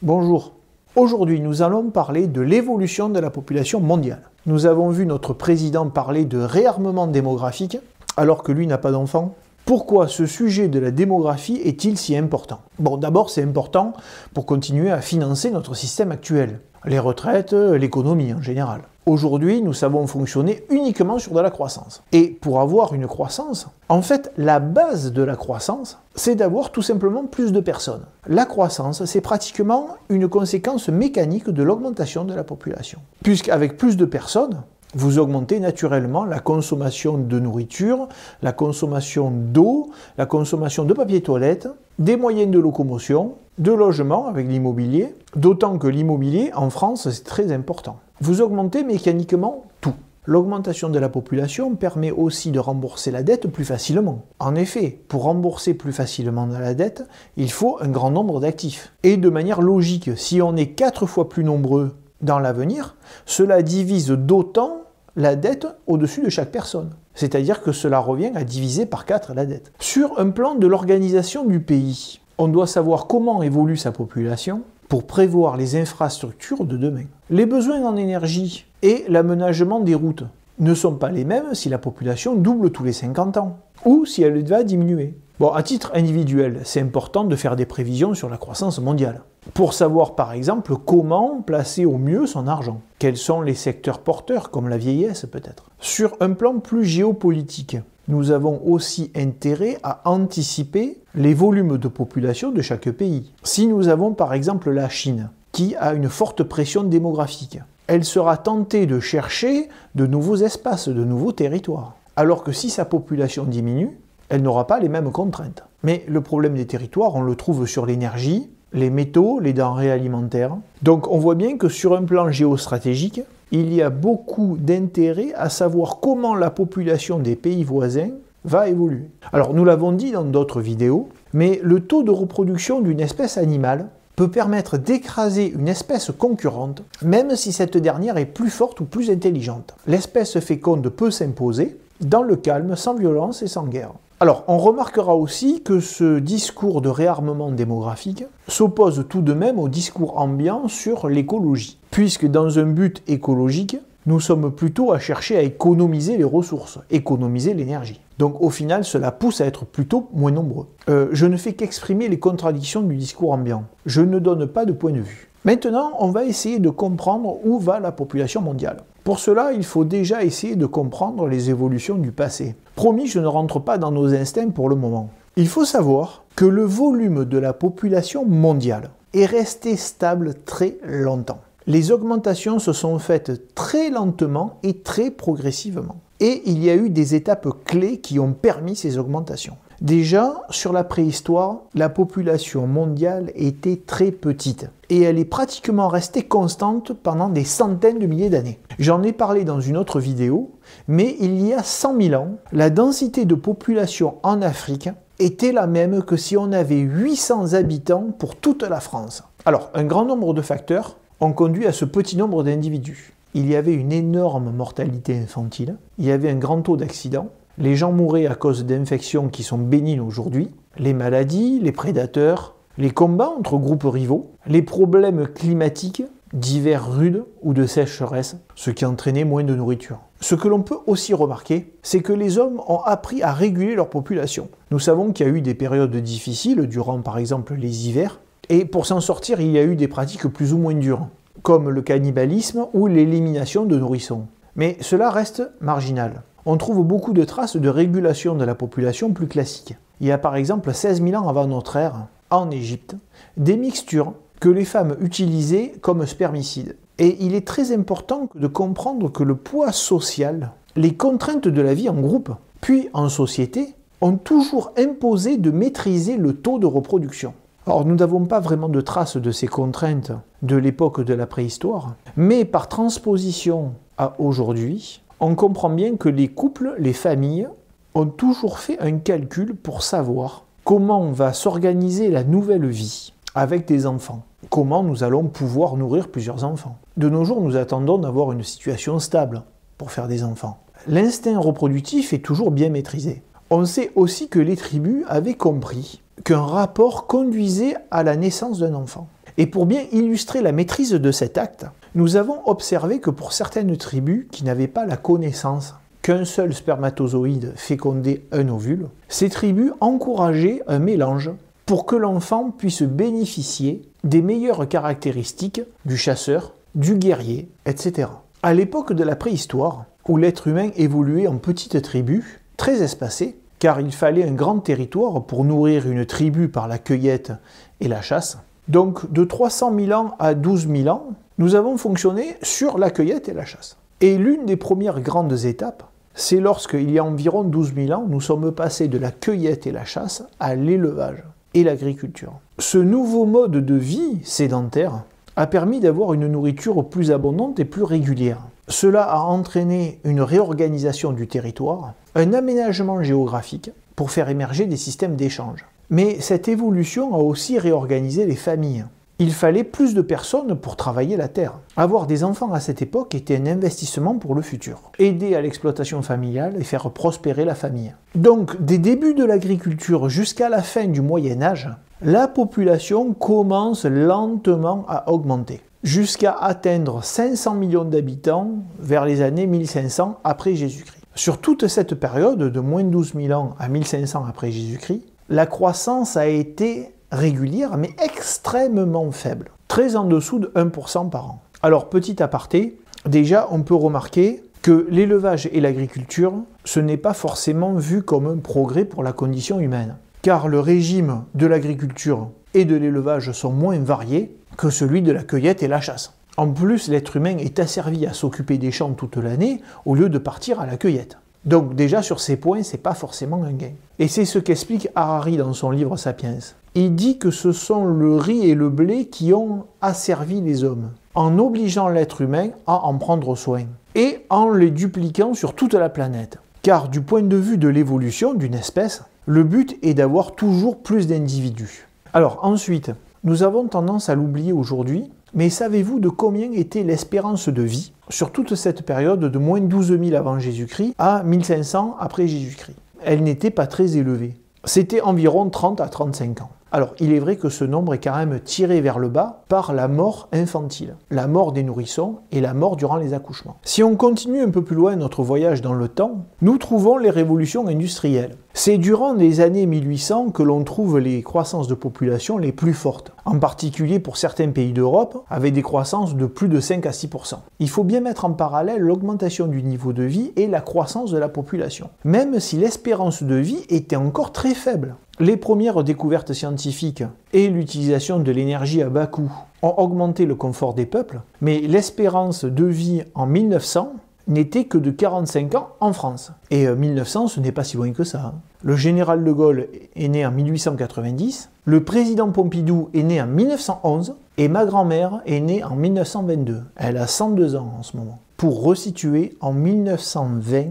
Bonjour. Aujourd'hui, nous allons parler de l'évolution de la population mondiale. Nous avons vu notre président parler de réarmement démographique, alors que lui n'a pas d'enfants. Pourquoi ce sujet de la démographie est-il si important? Bon, d'abord, c'est important pour continuer à financer notre système actuel. Les retraites, l'économie en général. Aujourd'hui, nous savons fonctionner uniquement sur de la croissance. Et pour avoir une croissance, en fait, la base de la croissance, c'est d'avoir tout simplement plus de personnes. La croissance, c'est pratiquement une conséquence mécanique de l'augmentation de la population. Puisqu'avec plus de personnes, vous augmentez naturellement la consommation de nourriture, la consommation d'eau, la consommation de papier toilette, des moyens de locomotion, de logement avec l'immobilier, d'autant que l'immobilier en France c'est très important. Vous augmentez mécaniquement tout. L'augmentation de la population permet aussi de rembourser la dette plus facilement. En effet, pour rembourser plus facilement la dette, il faut un grand nombre d'actifs. Et de manière logique, si on est 4 fois plus nombreux dans l'avenir, cela divise d'autant la dette au-dessus de chaque personne. C'est-à-dire que cela revient à diviser par 4 la dette. Sur un plan de l'organisation du pays, on doit savoir comment évolue sa population pour prévoir les infrastructures de demain. Les besoins en énergie et l'aménagement des routes ne sont pas les mêmes si la population double tous les 50 ans ou si elle va diminuer. Bon, à titre individuel, c'est important de faire des prévisions sur la croissance mondiale. Pour savoir par exemple comment placer au mieux son argent. Quels sont les secteurs porteurs, comme la vieillesse peut-être. Sur un plan plus géopolitique, nous avons aussi intérêt à anticiper les volumes de population de chaque pays. Si nous avons par exemple la Chine, qui a une forte pression démographique, elle sera tentée de chercher de nouveaux espaces, de nouveaux territoires. Alors que si sa population diminue, elle n'aura pas les mêmes contraintes. Mais le problème des territoires, on le trouve sur l'énergie, les métaux, les denrées alimentaires. Donc on voit bien que sur un plan géostratégique, il y a beaucoup d'intérêt à savoir comment la population des pays voisins va évoluer. Alors nous l'avons dit dans d'autres vidéos, mais le taux de reproduction d'une espèce animale peut permettre d'écraser une espèce concurrente, même si cette dernière est plus forte ou plus intelligente. L'espèce féconde peut s'imposer dans le calme, sans violence et sans guerre. Alors, on remarquera aussi que ce discours de réarmement démographique s'oppose tout de même au discours ambiant sur l'écologie, puisque dans un but écologique, nous sommes plutôt à chercher à économiser les ressources, économiser l'énergie. Donc au final, cela pousse à être plutôt moins nombreux. Je ne fais qu'exprimer les contradictions du discours ambiant. Je ne donne pas de point de vue. Maintenant, on va essayer de comprendre où va la population mondiale. Pour cela, il faut déjà essayer de comprendre les évolutions du passé. Promis, je ne rentre pas dans nos instincts pour le moment. Il faut savoir que le volume de la population mondiale est resté stable très longtemps. Les augmentations se sont faites très lentement et très progressivement. Et il y a eu des étapes clés qui ont permis ces augmentations. Déjà, sur la préhistoire, la population mondiale était très petite. Et elle est pratiquement restée constante pendant des centaines de milliers d'années. J'en ai parlé dans une autre vidéo, mais il y a 100 000 ans, la densité de population en Afrique était la même que si on avait 800 habitants pour toute la France. Alors, un grand nombre de facteurs ont conduit à ce petit nombre d'individus. Il y avait une énorme mortalité infantile, il y avait un grand taux d'accidents, les gens mouraient à cause d'infections qui sont bénignes aujourd'hui, les maladies, les prédateurs, les combats entre groupes rivaux, les problèmes climatiques, d'hiver rudes ou de sécheresse, ce qui entraînait moins de nourriture. Ce que l'on peut aussi remarquer, c'est que les hommes ont appris à réguler leur population. Nous savons qu'il y a eu des périodes difficiles durant par exemple les hivers, et pour s'en sortir, il y a eu des pratiques plus ou moins dures, comme le cannibalisme ou l'élimination de nourrissons. Mais cela reste marginal. On trouve beaucoup de traces de régulation de la population plus classique. Il y a par exemple 16 000 ans avant notre ère, en Égypte, des mixtures que les femmes utilisaient comme spermicides. Et il est très important de comprendre que le poids social, les contraintes de la vie en groupe, puis en société, ont toujours imposé de maîtriser le taux de reproduction. Alors nous n'avons pas vraiment de traces de ces contraintes de l'époque de la préhistoire, mais par transposition à aujourd'hui, on comprend bien que les couples, les familles, ont toujours fait un calcul pour savoir comment va s'organiser la nouvelle vie avec des enfants. Comment nous allons pouvoir nourrir plusieurs enfants. De nos jours, nous attendons d'avoir une situation stable pour faire des enfants. L'instinct reproductif est toujours bien maîtrisé. On sait aussi que les tribus avaient compris qu'un rapport conduisait à la naissance d'un enfant. Et pour bien illustrer la maîtrise de cet acte, nous avons observé que pour certaines tribus qui n'avaient pas la connaissance qu'un seul spermatozoïde fécondait un ovule, ces tribus encourageaient un mélange pour que l'enfant puisse bénéficier des meilleures caractéristiques du chasseur, du guerrier, etc. À l'époque de la préhistoire, où l'être humain évoluait en petites tribus, très espacées, car il fallait un grand territoire pour nourrir une tribu par la cueillette et la chasse, donc de 300 000 ans à 12 000 ans, nous avons fonctionné sur la cueillette et la chasse. Et l'une des premières grandes étapes, c'est lorsqu'il y a environ 12 000 ans, nous sommes passés de la cueillette et la chasse à l'élevage et l'agriculture. Ce nouveau mode de vie sédentaire a permis d'avoir une nourriture plus abondante et plus régulière. Cela a entraîné une réorganisation du territoire, un aménagement géographique pour faire émerger des systèmes d'échange. Mais cette évolution a aussi réorganisé les familles. Il fallait plus de personnes pour travailler la terre. Avoir des enfants à cette époque était un investissement pour le futur. Aider à l'exploitation familiale et faire prospérer la famille. Donc, des débuts de l'agriculture jusqu'à la fin du Moyen-Âge, la population commence lentement à augmenter, jusqu'à atteindre 500 millions d'habitants vers les années 1500 après Jésus-Christ. Sur toute cette période, de moins de 12 000 ans à 1500 après Jésus-Christ, la croissance a été régulière, mais extrêmement faible, très en dessous de 1% par an. Alors, petit aparté, déjà, on peut remarquer que l'élevage et l'agriculture, ce n'est pas forcément vu comme un progrès pour la condition humaine, car le régime de l'agriculture et de l'élevage sont moins variés que celui de la cueillette et la chasse. En plus, l'être humain est asservi à s'occuper des champs toute l'année au lieu de partir à la cueillette. Donc déjà sur ces points, c'est pas forcément un gain. Et c'est ce qu'explique Harari dans son livre Sapiens. Il dit que ce sont le riz et le blé qui ont asservi les hommes, en obligeant l'être humain à en prendre soin, et en les dupliquant sur toute la planète. Car du point de vue de l'évolution d'une espèce, le but est d'avoir toujours plus d'individus. Alors ensuite, nous avons tendance à l'oublier aujourd'hui, mais savez-vous de combien était l'espérance de vie sur toute cette période de moins de 12 000 avant Jésus-Christ à 1500 après Jésus-Christ? Elle n'était pas très élevée. C'était environ 30 à 35 ans. Alors, il est vrai que ce nombre est quand même tiré vers le bas par la mort infantile, la mort des nourrissons et la mort durant les accouchements. Si on continue un peu plus loin notre voyage dans le temps, nous trouvons les révolutions industrielles. C'est durant les années 1800 que l'on trouve les croissances de population les plus fortes, en particulier pour certains pays d'Europe, avec des croissances de plus de 5 à 6%. Il faut bien mettre en parallèle l'augmentation du niveau de vie et la croissance de la population, même si l'espérance de vie était encore très faible. Les premières découvertes scientifiques et l'utilisation de l'énergie à bas coût ont augmenté le confort des peuples, mais l'espérance de vie en 1900 n'était que de 45 ans en France. Et 1900, ce n'est pas si loin que ça. Le général de Gaulle est né en 1890, le président Pompidou est né en 1911, et ma grand-mère est née en 1922. Elle a 102 ans en ce moment. Pour resituer, en 1920,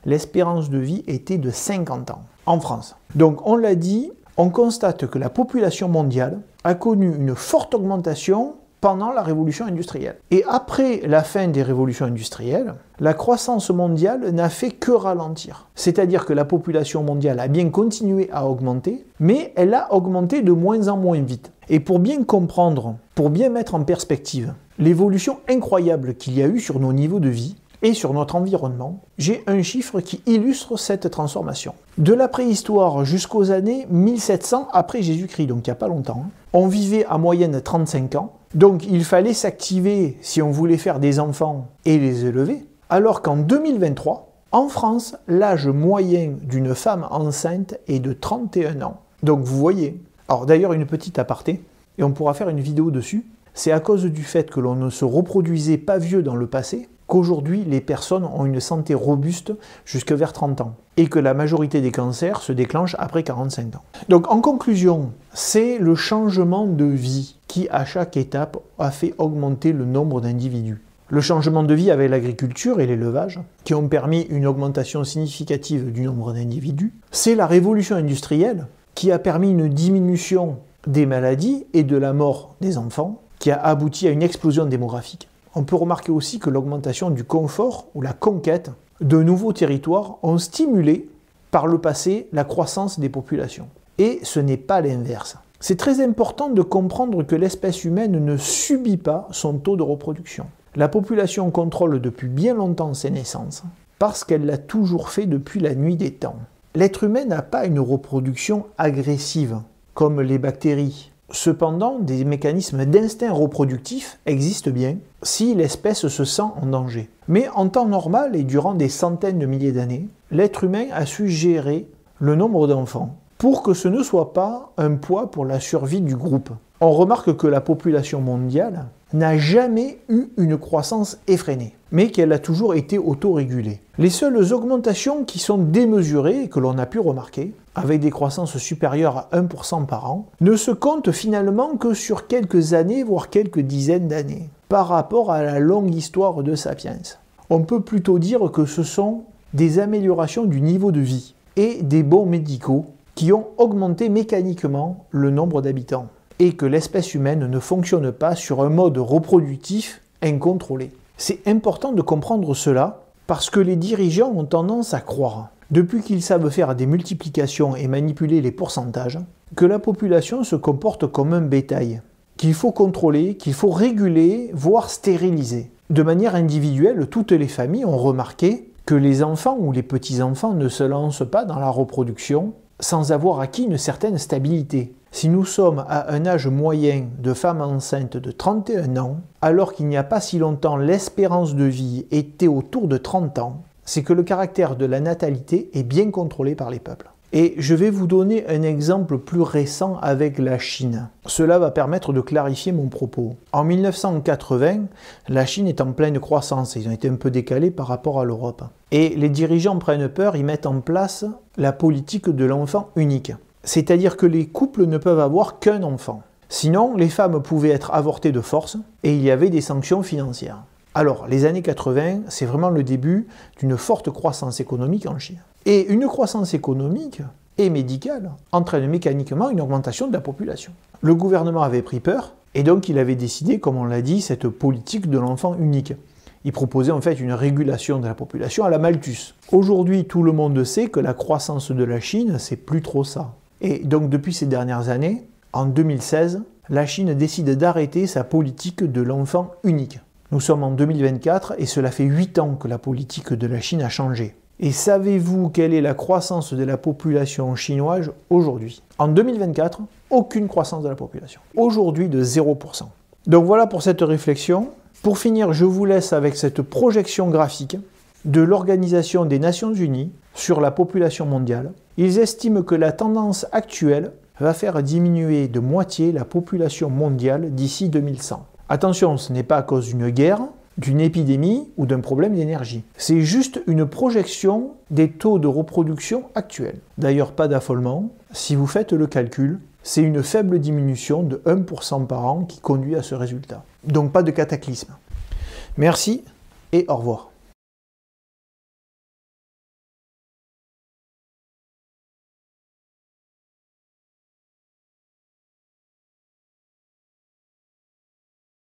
l'espérance de vie était de 50 ans en France. Donc on l'a dit, on constate que la population mondiale a connu une forte augmentation pendant la révolution industrielle. Et après la fin des révolutions industrielles, la croissance mondiale n'a fait que ralentir. C'est-à-dire que la population mondiale a bien continué à augmenter, mais elle a augmenté de moins en moins vite. Et pour bien comprendre, pour bien mettre en perspective l'évolution incroyable qu'il y a eu sur nos niveaux de vie et sur notre environnement, j'ai un chiffre qui illustre cette transformation. De la préhistoire jusqu'aux années 1700 après Jésus-Christ, donc il n'y a pas longtemps, on vivait en moyenne 35 ans, donc il fallait s'activer si on voulait faire des enfants et les élever, alors qu'en 2023, en France, l'âge moyen d'une femme enceinte est de 31 ans. Donc vous voyez, alors d'ailleurs une petite aparté, et on pourra faire une vidéo dessus, c'est à cause du fait que l'on ne se reproduisait pas vieux dans le passé, qu'aujourd'hui les personnes ont une santé robuste jusque vers 30 ans, et que la majorité des cancers se déclenchent après 45 ans. Donc en conclusion, c'est le changement de vie qui à chaque étape a fait augmenter le nombre d'individus. Le changement de vie avec l'agriculture et l'élevage, qui ont permis une augmentation significative du nombre d'individus. C'est la révolution industrielle, qui a permis une diminution des maladies et de la mort des enfants, qui a abouti à une explosion démographique. On peut remarquer aussi que l'augmentation du confort ou la conquête de nouveaux territoires ont stimulé par le passé la croissance des populations. Et ce n'est pas l'inverse. C'est très important de comprendre que l'espèce humaine ne subit pas son taux de reproduction. La population contrôle depuis bien longtemps ses naissances, parce qu'elle l'a toujours fait depuis la nuit des temps. L'être humain n'a pas une reproduction agressive, comme les bactéries. Cependant, des mécanismes d'instinct reproductif existent bien si l'espèce se sent en danger. Mais en temps normal et durant des centaines de milliers d'années, l'être humain a su gérer le nombre d'enfants pour que ce ne soit pas un poids pour la survie du groupe. On remarque que la population mondiale n'a jamais eu une croissance effrénée, mais qu'elle a toujours été autorégulée. Les seules augmentations qui sont démesurées et que l'on a pu remarquer, avec des croissances supérieures à 1% par an, ne se comptent finalement que sur quelques années, voire quelques dizaines d'années, par rapport à la longue histoire de Sapiens. On peut plutôt dire que ce sont des améliorations du niveau de vie et des bons médicaux qui ont augmenté mécaniquement le nombre d'habitants, et que l'espèce humaine ne fonctionne pas sur un mode reproductif incontrôlé. C'est important de comprendre cela parce que les dirigeants ont tendance à croire, depuis qu'ils savent faire des multiplications et manipuler les pourcentages, que la population se comporte comme un bétail, qu'il faut contrôler, qu'il faut réguler, voire stériliser. De manière individuelle, toutes les familles ont remarqué que les enfants ou les petits-enfants ne se lancent pas dans la reproduction sans avoir acquis une certaine stabilité. Si nous sommes à un âge moyen de femmes enceintes de 31 ans, alors qu'il n'y a pas si longtemps l'espérance de vie était autour de 30 ans, c'est que le caractère de la natalité est bien contrôlé par les peuples. Et je vais vous donner un exemple plus récent avec la Chine. Cela va permettre de clarifier mon propos. En 1980, la Chine est en pleine croissance. Ils ont été un peu décalés par rapport à l'Europe. Et les dirigeants prennent peur, ils mettent en place la politique de l'enfant unique. C'est-à-dire que les couples ne peuvent avoir qu'un enfant. Sinon, les femmes pouvaient être avortées de force et il y avait des sanctions financières. Alors, les années 80, c'est vraiment le début d'une forte croissance économique en Chine. Et une croissance économique et médicale entraîne mécaniquement une augmentation de la population. Le gouvernement avait pris peur et donc il avait décidé, comme on l'a dit, cette politique de l'enfant unique. Il proposait en fait une régulation de la population à la Malthus. Aujourd'hui, tout le monde sait que la croissance de la Chine, c'est plus trop ça. Et donc depuis ces dernières années, en 2016, la Chine décide d'arrêter sa politique de l'enfant unique. Nous sommes en 2024 et cela fait 8 ans que la politique de la Chine a changé. Et savez-vous quelle est la croissance de la population chinoise aujourd'hui? En 2024, aucune croissance de la population. Aujourd'hui, de 0%. Donc voilà pour cette réflexion. Pour finir, je vous laisse avec cette projection graphique de l'Organisation des Nations Unies sur la population mondiale. Ils estiment que la tendance actuelle va faire diminuer de moitié la population mondiale d'ici 2100. Attention, ce n'est pas à cause d'une guerre, d'une épidémie ou d'un problème d'énergie. C'est juste une projection des taux de reproduction actuels. D'ailleurs, pas d'affolement. Si vous faites le calcul, c'est une faible diminution de 1% par an qui conduit à ce résultat. Donc pas de cataclysme. Merci et au revoir.